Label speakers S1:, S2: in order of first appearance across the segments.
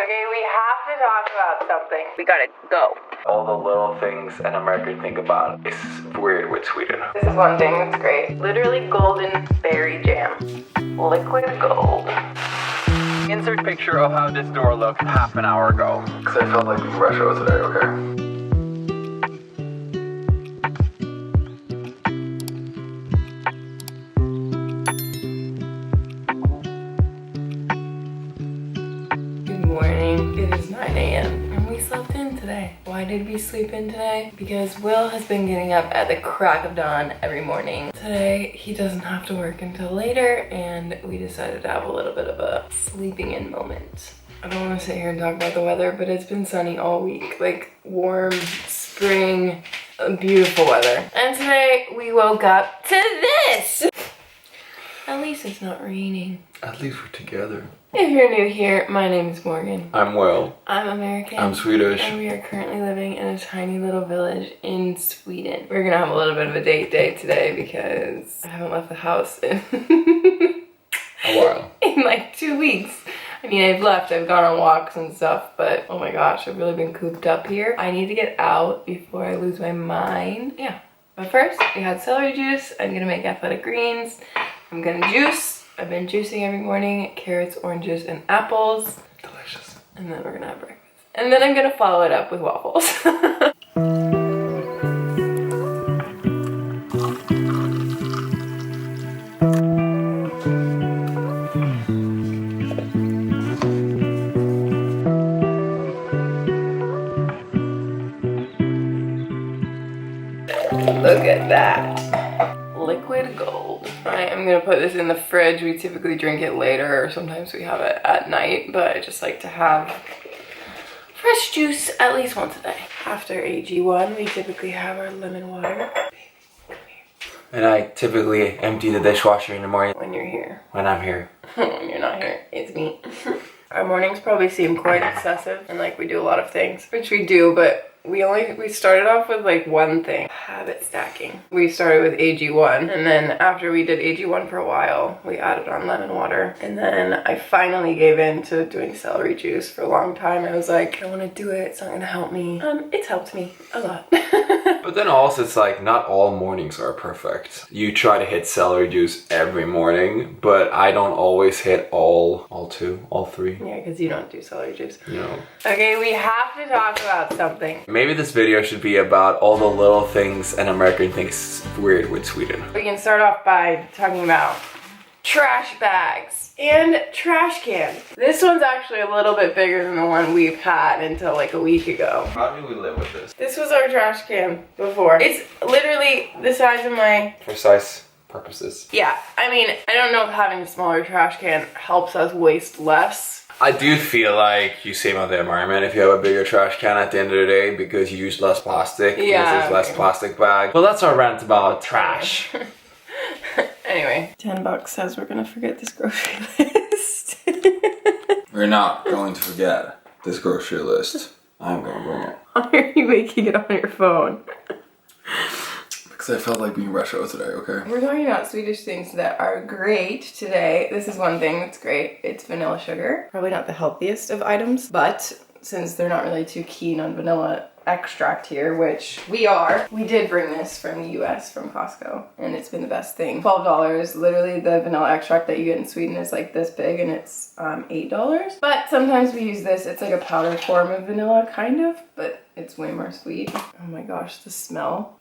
S1: Okay, we have to talk about something. We gotta go.
S2: All the little things an American think about is weird with Sweden.
S1: This is one thing that's great. Literally golden berry jam. Liquid gold.
S2: Insert picture of how this door looked half an hour ago. Because I felt like being retro today, okay?
S1: It is 9 a.m. and we slept in today. Why did we sleep in today? Because Will has been getting up at the crack of dawn every morning. Today, he doesn't have to work until later and we decided to have a little bit of a sleeping in moment. I don't want to sit here and talk about the weather, but it's been sunny all week. Like warm, spring, beautiful weather. And today, we woke up to this! At least it's not raining.
S2: At least we're together.
S1: If you're new here, my name is Morgan.
S2: I'm Will.
S1: I'm American.
S2: I'm Swedish.
S1: And we are currently living in a tiny little village in Sweden. We're gonna have a little bit of a date day today because I haven't left the house in
S2: a while.
S1: In like 2 weeks. I mean, I've gone on walks and stuff, but oh my gosh, I've really been cooped up here. I need to get out before I lose my mind. Yeah. But first, we had celery juice. I'm gonna make athletic greens. I'm gonna juice. I've been juicing every morning, carrots, oranges, and apples.
S2: Delicious.
S1: And then we're gonna have breakfast. And then I'm gonna follow it up with waffles. Look at that. Liquid gold. I'm gonna put this in the fridge. We typically drink it later, or sometimes we have it at night, but I just like to have fresh juice at least once a day. After AG1, we typically have our lemon water.
S2: And I typically empty the dishwasher in the morning.
S1: When you're here.
S2: When I'm here.
S1: When you're not here, it's me. Our mornings probably seem quite excessive, and like we do a lot of things, which we do, but we started off with like one thing, habit stacking. We started with AG1, and then after we did AG1 for a while, we added on lemon water, and then I finally gave in to doing celery juice. For a long time I was like, I want to do it, it's not gonna help me. It's helped me a lot.
S2: But then also it's like not all mornings are perfect. You try to hit celery juice every morning, but I don't always hit all three.
S1: Yeah, because you don't do celery juice.
S2: No.
S1: Okay, we have to talk about something.
S2: Maybe this video should be about all the little things an American thinks weird with Sweden.
S1: We can start off by talking about trash bags and trash cans. This one's actually a little bit bigger than the one we've had until like a week ago.
S2: How do we live with this?
S1: This was our trash can before. It's literally the size of my...
S2: For size purposes.
S1: Yeah, I mean, I don't know if having a smaller trash can helps us waste less.
S2: I do feel like you save on the environment if you have a bigger trash can at the end of the day because you use less plastic.
S1: Yeah.
S2: There's less plastic bag. Well, that's our rant about trash.
S1: Anyway, $10 says we're gonna forget this grocery list.
S2: We're not going to forget this grocery list. I'm gonna bring it.
S1: Why are you making it on your phone?
S2: Because I felt like being retro today, okay?
S1: We're talking about Swedish things that are great today. This is one thing that's great. It's vanilla sugar. Probably not the healthiest of items, but since they're not really too keen on vanilla extract here, which we are, we did bring this from the US from Costco, and it's been the best thing. $12. Literally the vanilla extract that you get in Sweden is like this big, and it's $8. But sometimes we use this. It's like a powder form of vanilla, kind of, but it's way more sweet. Oh my gosh, the smell.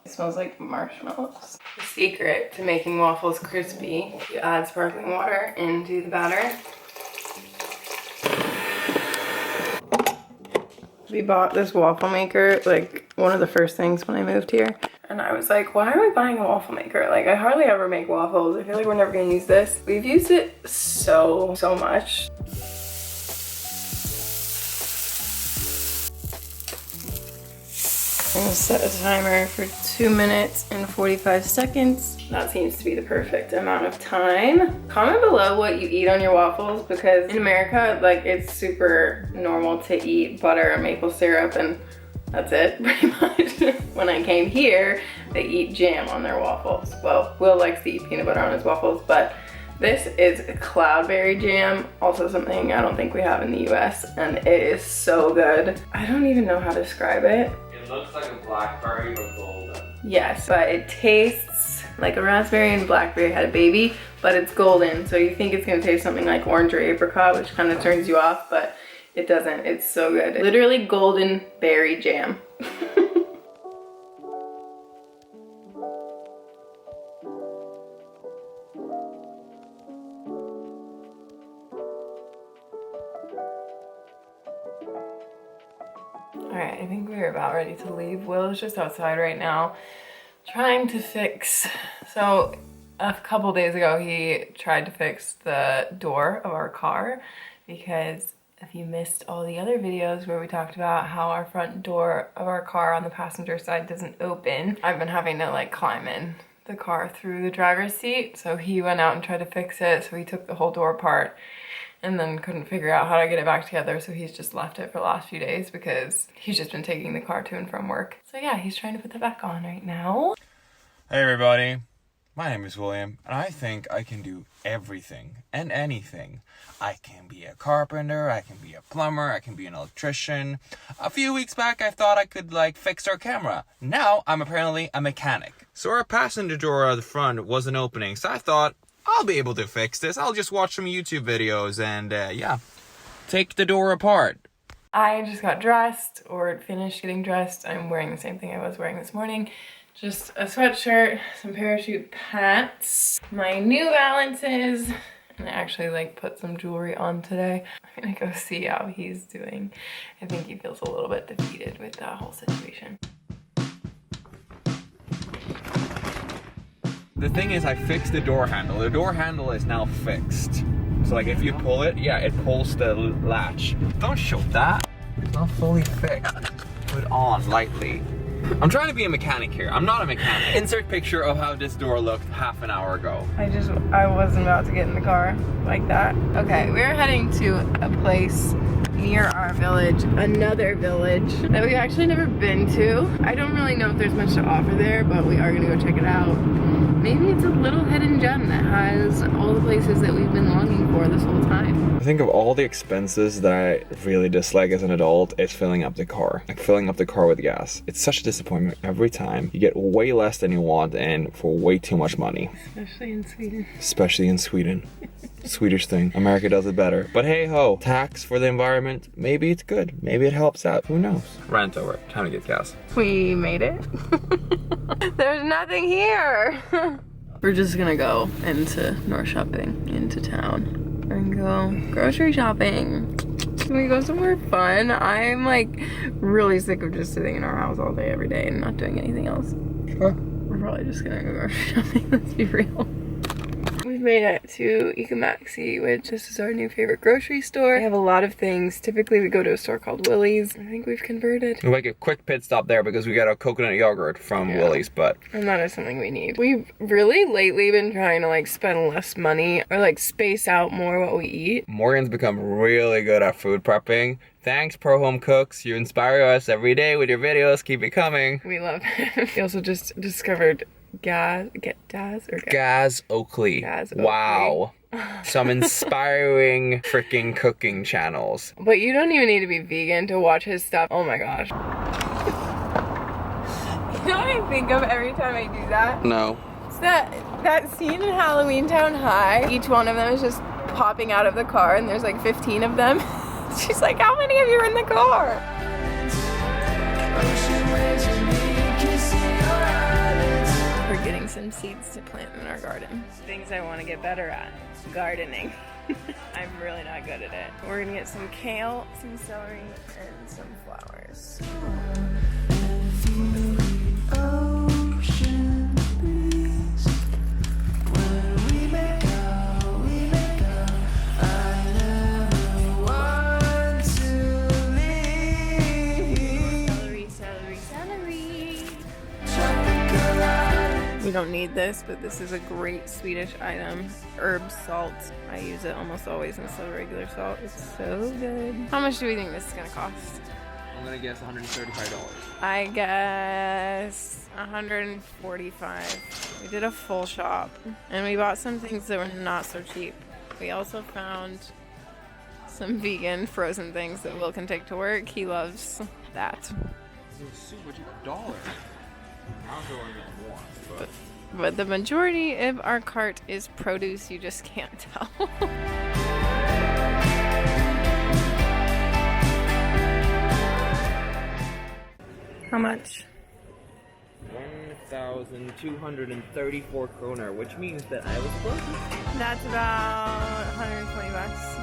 S1: It smells like marshmallows. The secret to making waffles crispy, you add sparkling water into the batter. We bought this waffle maker, like one of the first things when I moved here. And I was like, why are we buying a waffle maker? Like, I hardly ever make waffles. I feel like we're never gonna use this. We've used it so much. I'm gonna set a timer for 2 minutes and 45 seconds. That seems to be the perfect amount of time. Comment below what you eat on your waffles, because in America, like, it's super normal to eat butter and maple syrup, and that's it, pretty much. When I came here, they eat jam on their waffles. Well, Will likes to eat peanut butter on his waffles, but This is cloudberry jam, also something I don't think we have in the US, and it is so good. I don't even know how to describe it.
S2: It looks like a blackberry but golden.
S1: Yes, but it tastes like a raspberry and blackberry had a baby, but it's golden, so you think it's gonna taste something like orange or apricot, which kind of turns you off, but it doesn't. It's so good. Literally golden berry jam. Alright, I think we're about ready to leave. Will is just outside right now trying to fix. So a couple days ago he tried to fix the door of our car, because if you missed all the other videos where we talked about how our front door of our car on the passenger side doesn't open, I've been having to like climb in the car through the driver's seat. So he went out and tried to fix it. So he took the whole door apart and then couldn't figure out how to get it back together. So he's just left it for the last few days because he's just been taking the car to and from work. So yeah, he's trying to put that back on right now.
S2: Hey everybody, my name is William, and I think I can do everything and anything. I can be a carpenter, I can be a plumber, I can be an electrician. A few weeks back I thought I could like fix our camera. Now I'm apparently a mechanic. So our passenger door at the front wasn't opening, so I thought I'll be able to fix this. I'll just watch some YouTube videos and yeah, take the door apart.
S1: I just got dressed, or finished getting dressed. I'm wearing the same thing I was wearing this morning. Just a sweatshirt, some parachute pants, my New Balances, and I actually like put some jewelry on today. I'm gonna go see how he's doing. I think he feels a little bit defeated with that whole situation.
S2: The thing is, I fixed the door handle. The door handle is now fixed. So like if you pull it, yeah, it pulls the latch. Don't show that. It's not fully fixed. Put it on lightly. I'm trying to be a mechanic here. I'm not a mechanic. Insert picture of how this door looked half an hour ago.
S1: I wasn't about to get in the car like that. Okay, we're heading to a place near our village, another village that we've actually never been to. I don't really know if there's much to offer there, but we are gonna go check it out. Maybe it's a little hidden gem that has all the places that we've been longing for this whole time.
S2: I think of all the expenses that I really dislike as an adult, it's filling up the car. Like filling up the car with gas. It's such a disappointment every time. You get way less than you want and for way too much money.
S1: Especially in Sweden.
S2: Especially in Sweden. Swedish thing. America does it better. But hey ho, tax for the environment, maybe it's good. Maybe it helps out. Who knows? Rant over. Time to get gas.
S1: We made it. There's nothing here. We're just gonna go into North Shopping, into town, and go grocery shopping. Can we go somewhere fun? I'm like really sick of just sitting in our house all day every day and not doing anything else.
S2: Sure.
S1: We're probably just gonna go grocery shopping, let's be real. We've made it to Ecomaxi, which this is our new favorite grocery store. They have a lot of things. Typically we go to a store called Willie's. I think we've converted.
S2: We'll make a quick pit stop there because we got a coconut yogurt from Willie's, but...
S1: And that is something we need. We've really lately been trying to like spend less money or like space out more what we eat.
S2: Morgan's become really good at food prepping. Thanks, Pro Home Cooks. You inspire us every day with your videos. Keep it coming.
S1: We love it. We also just discovered Gaz Oakley.
S2: Wow. Some inspiring freaking cooking channels.
S1: But you don't even need to be vegan to watch his stuff. Oh my gosh. You know what I think of every time I do that?
S2: No.
S1: It's that scene in Halloween Town High. Each one of them is just popping out of the car and there's like 15 of them. She's like, how many of you are in the car? We're getting some seeds to plant in our garden. Things I want to get better at. Gardening. I'm really not good at it. We're gonna get some kale, some celery, and some flowers. We don't need this, but this is a great Swedish item. Herb salt. I use it almost always instead of regular salt. It's so good. How much do we think this is gonna cost?
S2: I'm gonna guess $135.
S1: I guess 145. We did a full shop and we bought some things that were not so cheap. We also found some vegan frozen things that Will can take to work. He loves that.
S2: It was super cheap, $1. I don't know what more,
S1: But the majority of our cart is produce, you just can't tell. How much?
S2: 1,234 kroner, which means that I was closest.
S1: That's about 120 bucks.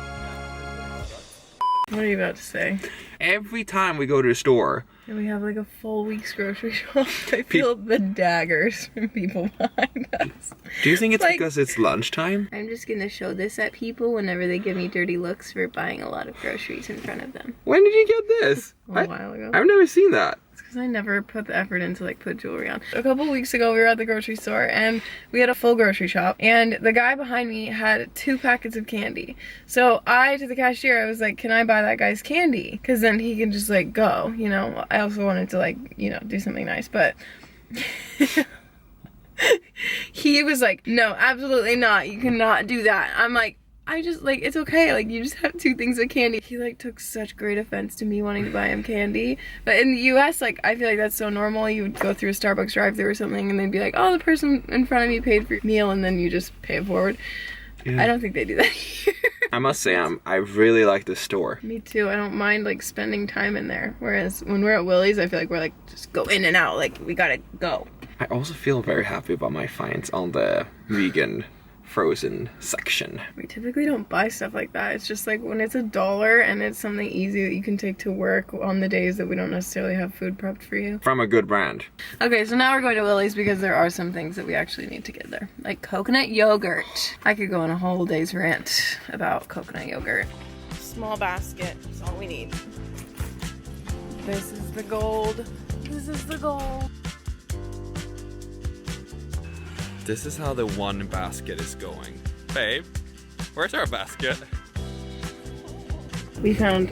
S1: What are you about to say?
S2: Every time we go to the store,
S1: And we have like a full week's grocery shop. I feel the daggers from people behind us.
S2: do you think it's
S1: Like-
S2: because it's lunchtime?
S1: I'm just gonna show this at people whenever they give me dirty looks for buying a lot of groceries in front of them.
S2: When did you get this?
S1: A while ago.
S2: I've never seen that.
S1: It's because I never put the effort in to like put jewelry on. A couple weeks ago we were at the grocery store and we had a full grocery shop and the guy behind me had 2 packets of candy. So to the cashier, I was like, can I buy that guy's candy? Because then he can just like go, you know. I also wanted to like, you know, do something nice, but he was like, no, absolutely not. You cannot do that. I'm like, I just like, it's okay. Like, you just have 2 things of candy. He like took such great offense to me wanting to buy him candy. But in the US, like, I feel like that's so normal. You would go through a Starbucks drive-thru or something and they'd be like, oh, the person in front of me paid for your meal, and then you just pay it forward.
S2: Yeah.
S1: I don't think they do that here.
S2: I must say, I really like this store.
S1: Me too. I don't mind like spending time in there. Whereas when we're at Willie's, I feel like we're like, just go in and out. Like, we gotta go.
S2: I also feel very happy about my finds on the vegan frozen section.
S1: We typically don't buy stuff like that. It's just like when it's $1 and it's something easy that you can take to work on the days that we don't necessarily have food prepped for you.
S2: From a good brand.
S1: Okay, so now we're going to Willie's because there are some things that we actually need to get there. Like coconut yogurt. I could go on a whole day's rant about coconut yogurt. Small basket is all we need. This is the gold. This is the gold.
S2: This is how the one basket is going. Babe, where's our basket?
S1: We found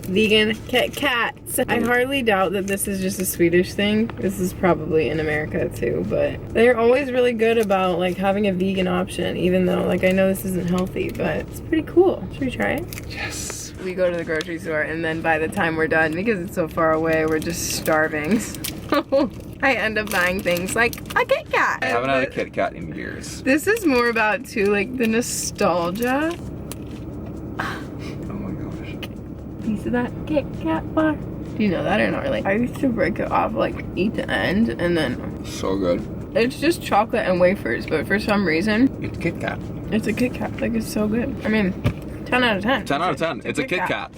S1: vegan Kit Kats. I hardly doubt that this is just a Swedish thing. This is probably in America too, but they're always really good about like having a vegan option, even though like I know this isn't healthy, but it's pretty cool. Should we try it?
S2: Yes.
S1: We go to the grocery store and then by the time we're done, because it's so far away, we're just starving. So I end up buying things like a Kit Kat.
S2: I haven't had a Kit Kat in years.
S1: This is more about too like the nostalgia.
S2: Oh my gosh.
S1: Piece of that Kit Kat bar. Do you know that or not really? I used to break it off, like eat the end, and then
S2: So good.
S1: it's just chocolate and wafers, but for some reason,
S2: It's Kit Kat.
S1: it's a Kit Kat. Like, it's so good. I mean, 10 out of 10.
S2: 10 out of 10. It's a Kit Kat.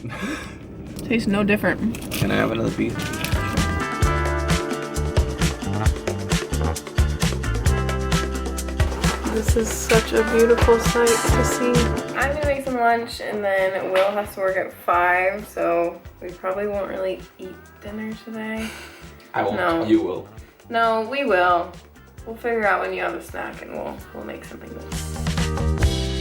S1: Tastes no different.
S2: Can I have another piece?
S1: This is such a beautiful sight to see. I'm gonna make some lunch and then Will has to work at 5, so we probably won't really eat dinner today.
S2: I won't.
S1: No.
S2: You will.
S1: No, we will. We'll figure out when you have a snack and we'll make something nice.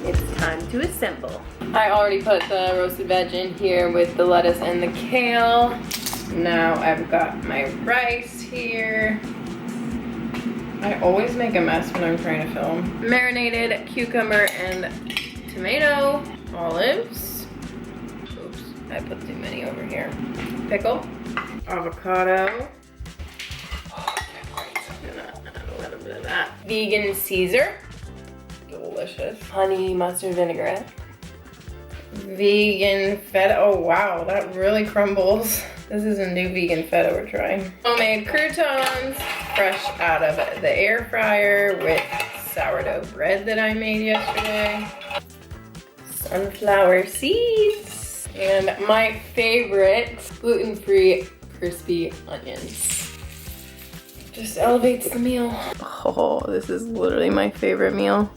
S1: It's time to assemble. I already put the roasted veg in here with the lettuce and the kale. Now I've got my rice here. I always make a mess when I'm trying to film. Marinated cucumber and tomato. Olives. Oops, I put too many over here. Pickle. Avocado.
S2: Oh, I can't wait.
S1: I'm gonna add a little bit of that. Vegan Caesar. Delicious. Honey mustard vinaigrette. Vegan feta. Oh wow, that really crumbles. This is a new vegan feta we're trying. Homemade croutons, fresh out of the air fryer with sourdough bread that I made yesterday. Sunflower seeds. And my favorite, gluten-free crispy onions. Just elevates the meal. Oh, this is literally my favorite meal.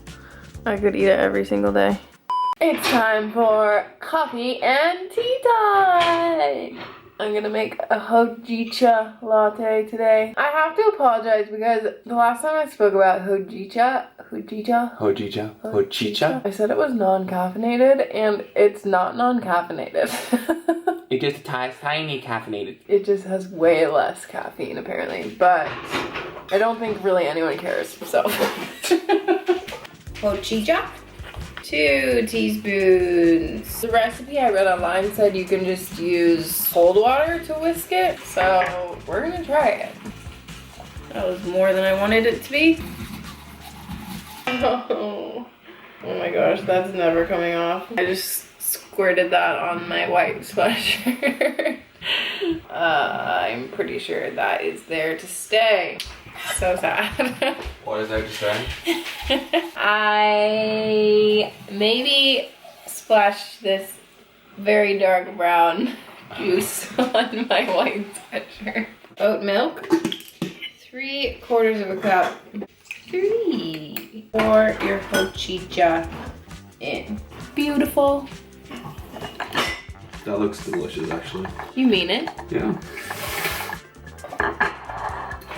S1: I could eat it every single day. It's time for coffee and tea time. I'm gonna make a hojicha latte today. I have to apologize because the last time I spoke about hojicha, I said it was non-caffeinated, and it's not non-caffeinated.
S2: It just tiny caffeinated.
S1: It just has way less caffeine apparently, but I don't think really anyone cares, so. Hojicha? 2 teaspoons. The recipe I read online said you can just use cold water to whisk it, so we're gonna try it. That was more than I wanted it to be. Oh my gosh, that's never coming off. I just squirted that on my white sweatshirt. I'm pretty sure that is there to stay. So sad.
S2: What is there to say?
S1: I maybe splashed this very dark brown juice on my white sweatshirt. Oat milk, 3/4 of a cup. 3. Pour your hojicha in. Beautiful.
S2: That looks delicious, actually.
S1: You mean it?
S2: Yeah.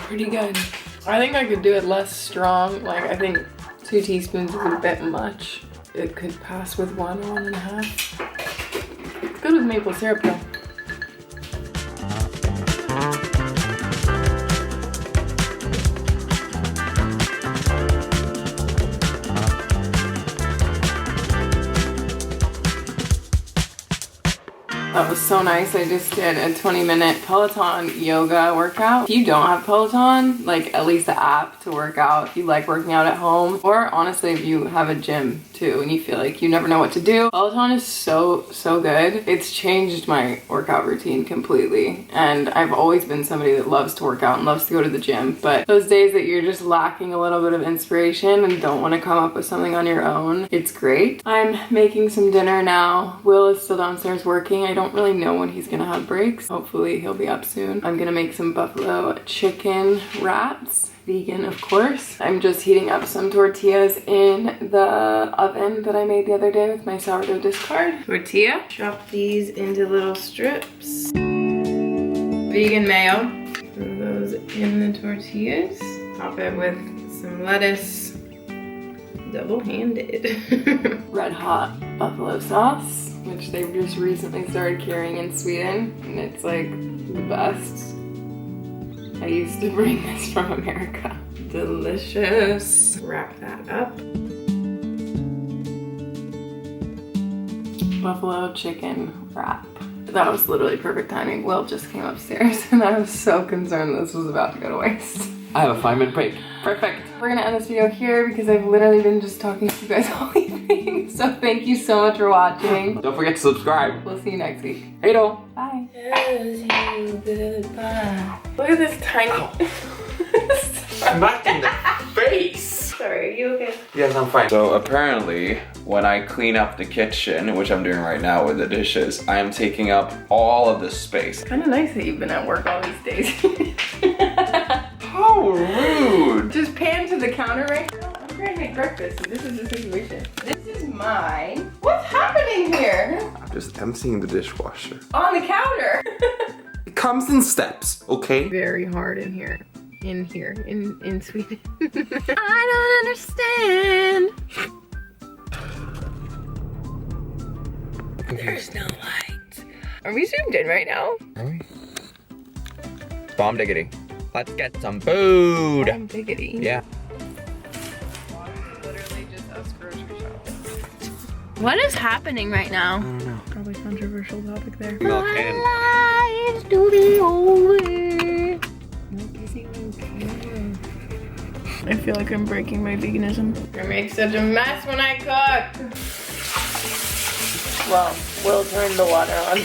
S1: Pretty good. I think I could do it less strong. Like, I think 2 teaspoons is a bit much. It could pass with 1.5. It's good with maple syrup though. That was so nice. I just did a 20-minute Peloton yoga workout. If you don't have Peloton, like at least the app to work out, if you like working out at home, or honestly if you have a gym too and you feel like you never know what to do, Peloton is so good. It's changed my workout routine completely, and I've always been somebody that loves to work out and loves to go to the gym, but those days that you're just lacking a little bit of inspiration and don't want to come up with something on your own, it's great. I'm making some dinner now. Will is still downstairs working. I don't really know when he's gonna have breaks. Hopefully he'll be up soon. I'm gonna make some buffalo chicken wraps, vegan of course. I'm just heating up some tortillas in the oven that I made the other day with my sourdough discard. Tortilla. Chop these into little strips. Vegan mayo. Throw those in the tortillas. Top it with some lettuce. Double-handed. Red hot buffalo sauce, which they've just recently started carrying in Sweden, and it's like the best. I used to bring this from America. Delicious. Wrap that up. Buffalo chicken wrap. That was literally perfect timing. Will just came upstairs and I was so concerned this was about to go to waste.
S2: I have a 5-minute break.
S1: Perfect. We're gonna end this video here because I've literally been just talking to you guys all evening. So thank you so much for watching.
S2: Don't forget to subscribe.
S1: We'll see you next week.
S2: Hey, do.
S1: Bye. Goodbye. Look at this tiny...
S2: Smack in the face.
S1: Sorry, are you okay?
S2: Yes, I'm fine. So apparently, when I clean up the kitchen, which I'm doing right now with the dishes, I am taking up all of the space.
S1: Kind of nice that you've been at work all these days.
S2: How rude!
S1: Just pan to the counter right now. I'm trying to make breakfast and this is the situation. This is mine. What's happening here?
S2: I'm just emptying the dishwasher.
S1: On the counter.
S2: It comes in steps, okay?
S1: Very hard in here. In Sweden. I don't understand. There's no light. Are we zoomed in right now?
S2: Are we? Bomb diggity. Let's get some food.
S1: Bomb diggity.
S2: Yeah.
S1: Literally just us grocery shopping.
S3: What is happening right now?
S2: I don't know.
S1: Probably controversial topic there.
S2: Milk and
S3: Lives to be over.
S1: I feel like I'm breaking my veganism. I make such a mess when I cook. Well, we'll turn the water on.